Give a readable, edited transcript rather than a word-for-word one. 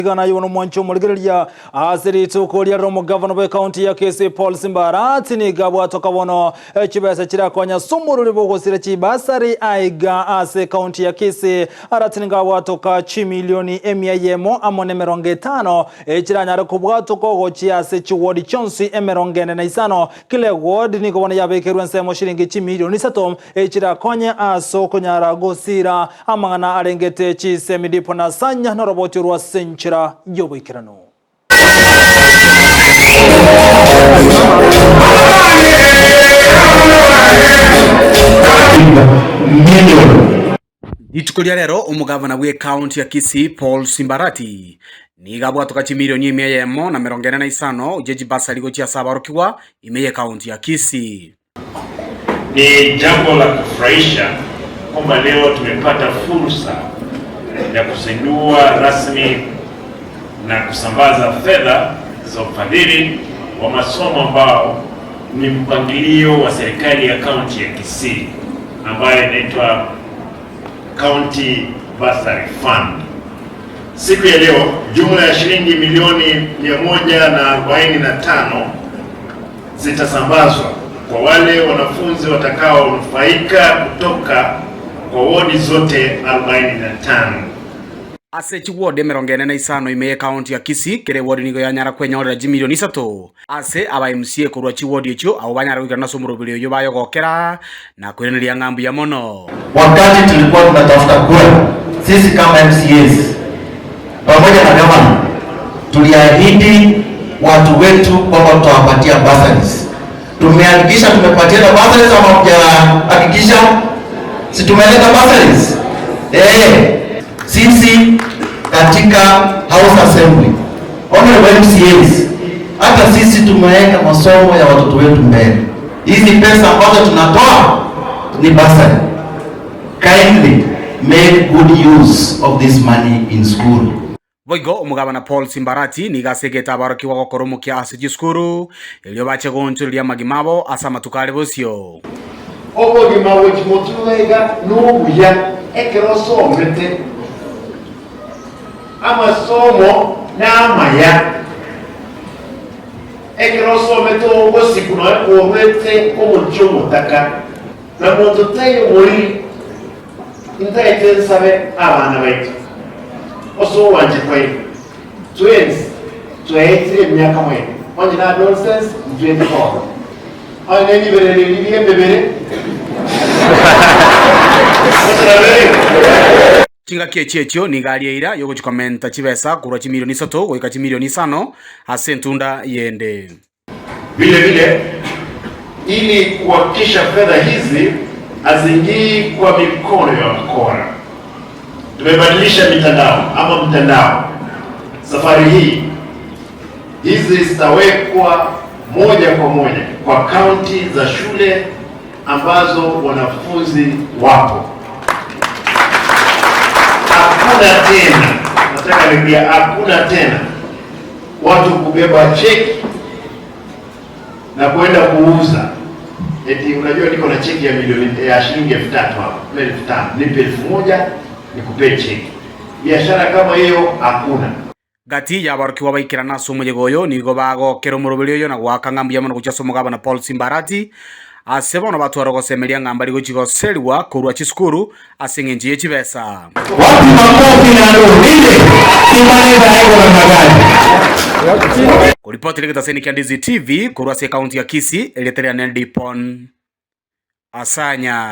Gana yono mwancho mulgeria asiri tukolia romo governor we county ya Kisii Paul Simbarati ni gabwa toka wono chibasa chira konya sumuru libogosire chibasari aiga ase county ya Kisii Arati ni gabwa toka chimilioni yemo amone meronge 5 chira nyara kubwa toko gochi ase chiwodi chonsi emeronge na isano kile ward ni gobona yabekeru nsemo shilingi chimilioni 3 chira konya aso konyara gosira amangana arengete chisemidipo na sanya na roboti ruwa senchi Yobikirano. Itukulia lero umugavana we county ya Kisii Paul Simbarati ni gabwa toka chimilioni yemo na merongene na isano ujeji basari gochia sabarokiwa imeye county ya Kisii. Ni jambo la kufurahisha kwamba leo tumepata fursa ya kuzindua rasmi na kusambaza fedha za ufadhili wa masomo ambao ni mpangilio wa serikali ya kaunti ya Kisii ambayo inaitwa County Bursary Fund. Siku ya leo jumla ya shilingi milioni 145 zitasambazwa kwa wale wanafunzi watakaonufaika kutoka kwa wodi zote 45. Ase chiwode merongene na isano imeye county ya Kisii kere wodi nigo ya nyara kwenyorera jimilioni 3 ase aba MCA kurwa chiwodi echo abo banyara wikana somurubili yo bayo gokera na kwenelia ngambu ya mono. Wakati tulikuwa tunatafuta kura sisi kama MCAs pamoja na gavana tuliahidi watu wetu kwamba tutawapatia bursaries. Tumehakikisha tumepatia bursaries ama hujahakikisha? Si tumeleta bursaries? Sisi katika House Assembly, honorable MCAs, hata sisi tumeweka masomo ya watoto wetu mbele. Hizi pesa ambazo tunatoa ni bursary. Kindly make good use of this money in school. Voigo umugabana Paul Simbarati ni gasegeta barokiwa gokoromo kia asiji skuru ilio bache gontulia magimabo asa matukale bosio. Obo gimabo chimotulega nubuya ekerosomete amasomo n'amaya ekirosomete ogosi kuno orwete omucho mutaka na muntu tayo muri intaite nsabe abana baitu oso wanje kwaye twins twaite emyaka mwe onje na nonsense twende kwa ane ni berere ni bembebere Chinga kiechecho ni gali eira yogo chikomenta chibesa kurwa chimilioni 3 goika chimilioni 5 ase ntunda yende. Vile ili kuhakikisha fedha hizi hazingii kwa mikono ya wakora, tumebadilisha mtandao. Safari hii hizi zitawekwa moja kwa moja kwa kaunti za shule ambazo wanafunzi wapo. Hakuna tena watu kubeba cheki na kwenda kuuza. Eti unajua niko na cheki ya shilingi 3,000 hapa, 5,000, nipe 1,000 nikupe cheki. Biashara kama hiyo hakuna. Gati ya barokiwa baikira naso mujegoyo nigo bagokero murubili yo na gwaka ngambu ya mono kuchaso mugabana Paul Simbarati aseba no batwara gosemelia ngambari gochigo selwa kurwa chiskuru asengenji echibesa. Wapi makofi na ndio Simbarati haiko na magari. Kuripoti legeta seni kia Ndizi TV kurwa se county ya Kisii eleteria Ndipon Asanya.